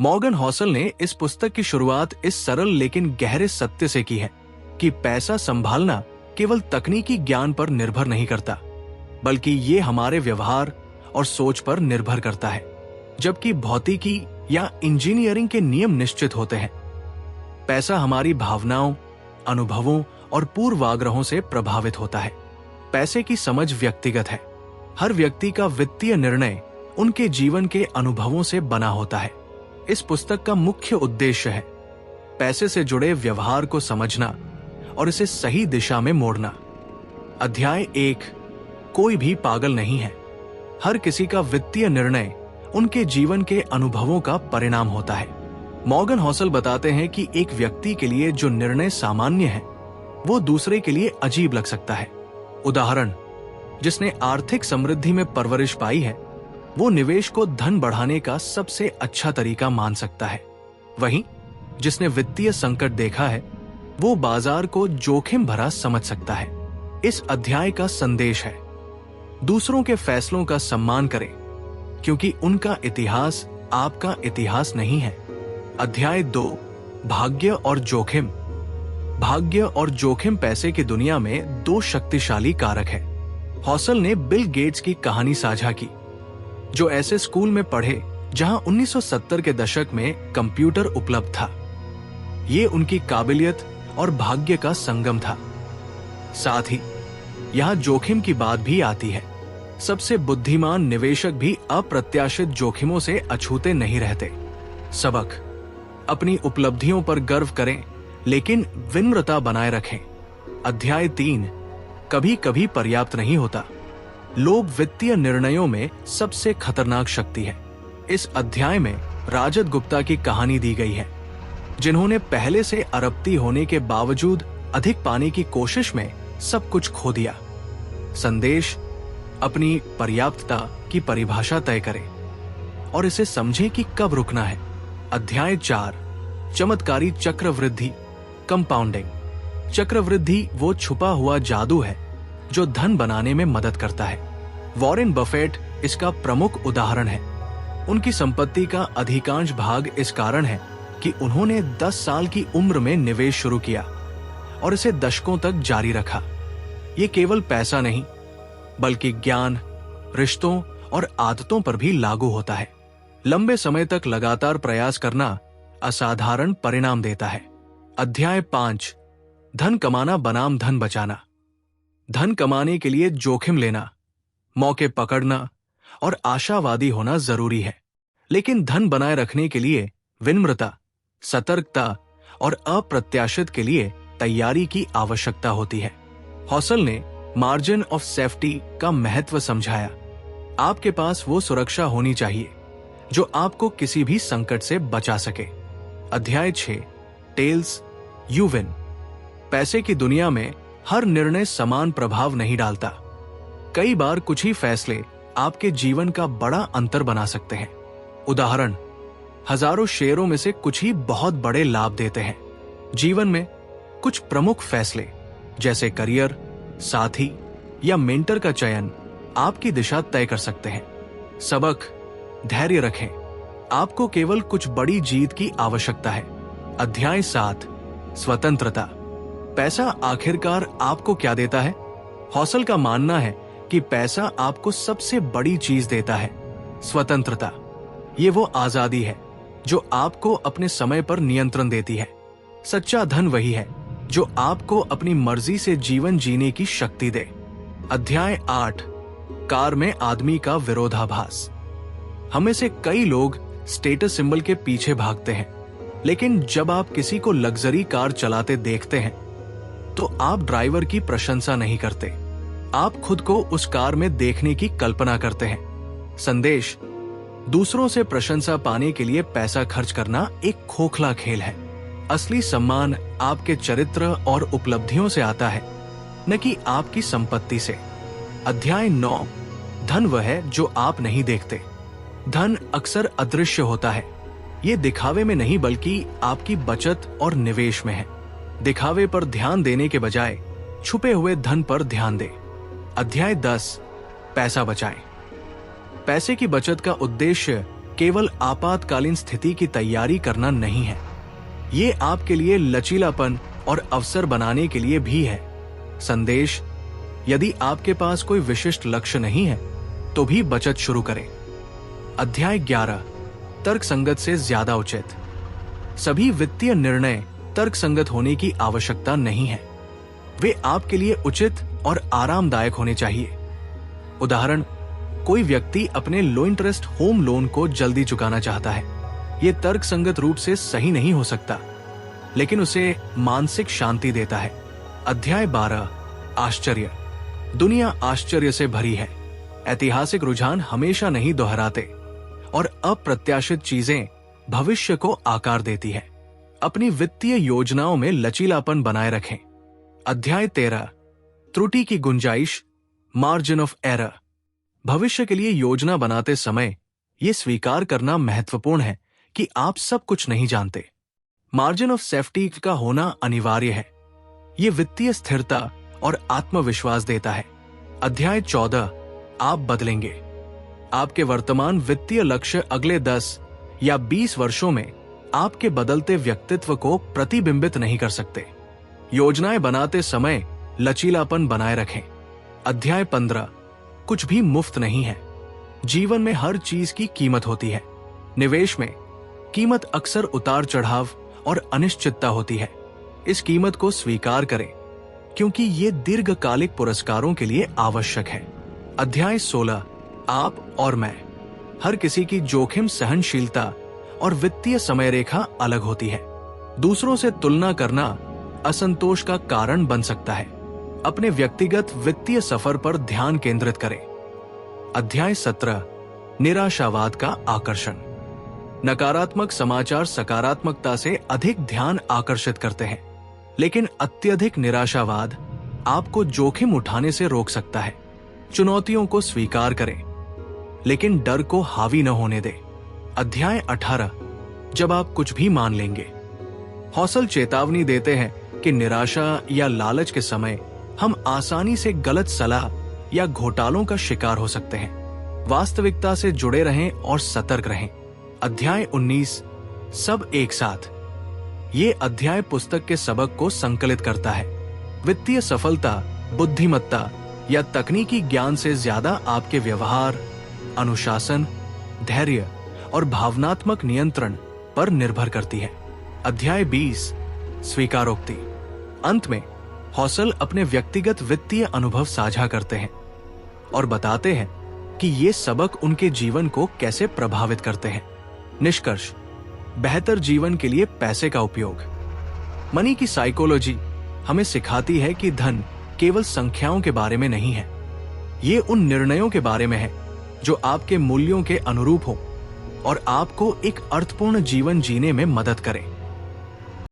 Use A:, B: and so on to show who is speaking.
A: Morgan हॉसल ने इस पुस्तक की शुरुआत इस सरल लेकिन गहरे सत्य से की है कि पैसा संभालना केवल तकनीकी ज्ञान पर निर्भर नहीं करता, बल्कि ये हमारे व्यवहार और सोच पर निर्भर करता है। जबकि भौतिकी या इंजीनियरिंग के नियम निश्चित होते हैं, पैसा हमारी भावनाओं, अनुभवों और पूर्वाग्रहों से प्रभावित होता है। पैसे की समझ व्यक्तिगत है। हर व्यक्ति का वित्तीय निर्णय उनके जीवन के अनुभवों से बना होता है। इस पुस्तक का मुख्य उद्देश्य है पैसे से जुड़े व्यवहार को समझना और इसे सही दिशा में मोड़ना। अध्याय 1, कोई भी पागल नहीं है। हर किसी का वित्तीय निर्णय उनके जीवन के अनुभवों का परिणाम होता है। मॉर्गन हॉसल बताते हैं कि एक व्यक्ति के लिए जो निर्णय सामान्य है, वो दूसरे के लिए अजीब लग सकता है। उदाहरण, जिसने आर्थिक समृद्धि में परवरिश पाई है, वो निवेश को धन बढ़ाने का सबसे अच्छा तरीका मान सकता है। वहीं जिसने वित्तीय संकट देखा है, वो बाजार को जोखिम भरा समझ सकता है। इस अध्याय का संदेश है, दूसरों के फैसलों का सम्मान करें, क्योंकि उनका इतिहास आपका इतिहास नहीं है। अध्याय 2, भाग्य और जोखिम। भाग्य और जोखिम पैसे की दुनिया में दो शक्तिशाली कारक है। हॉसल ने बिल गेट्स की कहानी साझा की, जो ऐसे स्कूल में पढ़े जहां 1970 के दशक में कंप्यूटर उपलब्ध था। ये उनकी काबिलियत और भाग्य का संगम था। साथ ही यहां जोखिम की बात भी आती है। सबसे बुद्धिमान निवेशक भी अप्रत्याशित जोखिमों से अछूते नहीं रहते। सबक, अपनी उपलब्धियों पर गर्व करें, लेकिन विनम्रता बनाए रखें। अध्याय 3, कभी कभी पर्याप्त नहीं होता। लोग वित्तीय निर्णयों में सबसे खतरनाक शक्ति है। इस अध्याय में राजत गुप्ता की कहानी दी गई है, जिन्होंने पहले से अरबपति होने के बावजूद अधिक पाने की कोशिश में सब कुछ खो दिया। संदेश, अपनी पर्याप्तता की परिभाषा तय करें और इसे समझें कि कब रुकना है। अध्याय 4, चमत्कारी चक्रवृद्धि, कंपाउंडिंग। चक्रवृद्धि वो छुपा हुआ जादू है जो धन बनाने में मदद करता है। वॉरेन बफेट इसका प्रमुख उदाहरण है। उनकी संपत्ति का अधिकांश भाग इस कारण है कि उन्होंने 10 साल की उम्र में निवेश शुरू किया और इसे दशकों तक जारी रखा। ये केवल पैसा नहीं, बल्कि ज्ञान, रिश्तों और आदतों पर भी लागू होता है। लंबे समय तक लगातार प्रयास करना असाधारण परिणाम देता है। अध्याय 5, धन कमाना बनाम धन बचाना। धन कमाने के लिए जोखिम लेना, मौके पकड़ना और आशावादी होना जरूरी है, लेकिन धन बनाए रखने के लिए विनम्रता, सतर्कता और अप्रत्याशित के लिए तैयारी की आवश्यकता होती है। हॉसल ने मार्जिन ऑफ सेफ्टी का महत्व समझाया। आपके पास वो सुरक्षा होनी चाहिए जो आपको किसी भी संकट से बचा सके। अध्याय 6, टेल्स, यू विन। पैसे की दुनिया में हर निर्णय समान प्रभाव नहीं डालता। कई बार कुछ ही फैसले आपके जीवन का बड़ा अंतर बना सकते हैं। उदाहरण, हजारों शेयरों में से कुछ ही बहुत बड़े लाभ देते हैं। जीवन में कुछ प्रमुख फैसले जैसे करियर, साथी या मेंटर का चयन आपकी दिशा तय कर सकते हैं। सबक, धैर्य रखें, आपको केवल कुछ बड़ी जीत की आवश्यकता है। अध्याय 7, स्वतंत्रता। पैसा आखिरकार आपको क्या देता है? हॉसल का मानना है कि पैसा आपको सबसे बड़ी चीज देता है, स्वतंत्रता। ये वो आजादी है जो आपको अपने समय पर नियंत्रण देती है। सच्चा धन वही है जो आपको अपनी मर्जी से जीवन जीने की शक्ति दे। अध्याय 8, कार में आदमी का विरोधाभास। हमें से कई लोग स्टेटस सिंबल के पीछे भागते हैं, लेकिन जब आप किसी को लग्जरी कार चलाते देखते हैं तो आप ड्राइवर की प्रशंसा नहीं करते, आप खुद को उस कार में देखने की कल्पना करते हैं। संदेश, दूसरों से प्रशंसा पाने के लिए पैसा खर्च करना एक खोखला खेल है। असली सम्मान आपके चरित्र और उपलब्धियों से आता है, न कि आपकी संपत्ति से। अध्याय 9, धन वह है जो आप नहीं देखते। धन अक्सर अदृश्य होता है। ये दिखावे में नहीं बल्कि आपकी बचत और निवेश में है। दिखावे पर ध्यान देने के बजाय छुपे हुए धन पर ध्यान दें। अध्याय 10, पैसा बचाएं। पैसे की बचत का उद्देश्य केवल आपातकालीन स्थिति की तैयारी करना नहीं है, ये आपके लिए लचीलापन और अवसर बनाने के लिए भी है। संदेश: यदि आपके पास कोई विशिष्ट लक्ष्य नहीं है तो भी बचत शुरू करें। अध्याय 11: तर्कसंगत से ज्यादा उचित। सभी वित्तीय निर्णय तर्कसंगत होने की आवश्यकता नहीं है, वे आपके लिए उचित और आरामदायक होने चाहिए। उदाहरण: कोई व्यक्ति अपने लो इंटरेस्ट होम लोन को जल्दी चुकाना चाहता है। यह तर्कसंगत रूप से सही नहीं हो सकता, लेकिन उसे मानसिक शांति देता है। अध्याय 12: आश्चर्य। दुनिया आश्चर्य से भरी है। ऐतिहासिक रुझान हमेशा नहीं दोहराते और अप्रत्याशित चीजें भविष्य को आकार देती है। अपनी वित्तीय योजनाओं में लचीलापन बनाए रखें। अध्याय 13: त्रुटि की गुंजाइश, मार्जिन ऑफ एरर। भविष्य के लिए योजना बनाते समय यह स्वीकार करना महत्वपूर्ण है कि आप सब कुछ नहीं जानते। मार्जिन ऑफ सेफ्टी का होना अनिवार्य है। यह वित्तीय स्थिरता और आत्मविश्वास देता है। अध्याय 14: आप बदलेंगे। आपके वर्तमान वित्तीय लक्ष्य अगले 10 या 20 वर्षों में आपके बदलते व्यक्तित्व को प्रतिबिंबित नहीं कर सकते। योजनाएं बनाते समय लचीलापन बनाए रखें। अध्याय 15: कुछ भी मुफ्त नहीं है। जीवन में हर चीज की कीमत होती है। निवेश में कीमत अक्सर उतार चढ़ाव और अनिश्चितता होती है। इस कीमत को स्वीकार करें, क्योंकि ये दीर्घकालिक पुरस्कारों के लिए आवश्यक है। अध्याय 16: आप और मैं। हर किसी की जोखिम सहनशीलता और वित्तीय समय रेखा अलग होती है। दूसरों से तुलना करना असंतोष का कारण बन सकता है। अपने व्यक्तिगत वित्तीय सफर पर ध्यान केंद्रित करें। अध्याय 17: निराशावाद का आकर्षण। नकारात्मक समाचार सकारात्मकता से अधिक ध्यान आकर्षित करते हैं, लेकिन अत्यधिक निराशावाद आपको जोखिम उठाने से रोक सकता है। चुनौतियों को स्वीकार करें, लेकिन डर को हावी न होने दें। अध्याय 18: जब आप कुछ भी मान लेंगे। हौसल चेतावनी देते हैं कि निराशा या लालच के समय हम आसानी से गलत सलाह या घोटालों का शिकार हो सकते हैं। वास्तविकता से जुड़े रहें और सतर्क रहें। अध्याय 19: सब एक साथ। ये अध्याय पुस्तक के सबक को संकलित करता है। वित्तीय सफलता बुद्धिमत्ता या तकनीकी ज्ञान से ज्यादा आपके व्यवहार, अनुशासन, धैर्य और भावनात्मक नियंत्रण पर निर्भर करती है। अध्याय 20: स्वीकारोक्ति। अंत में हौसल अपने व्यक्तिगत वित्तीय अनुभव साझा करते हैं और बताते हैं कि ये सबक उनके जीवन को कैसे प्रभावित करते हैं। निष्कर्ष: बेहतर जीवन के लिए पैसे का उपयोग। मनी की साइकोलॉजी हमें सिखाती है कि धन केवल संख्याओं के बारे में नहीं है। ये उन निर्णयों के बारे में है जो आपके मूल्यों के अनुरूप हो और आपको एक अर्थपूर्ण जीवन जीने में मदद करें।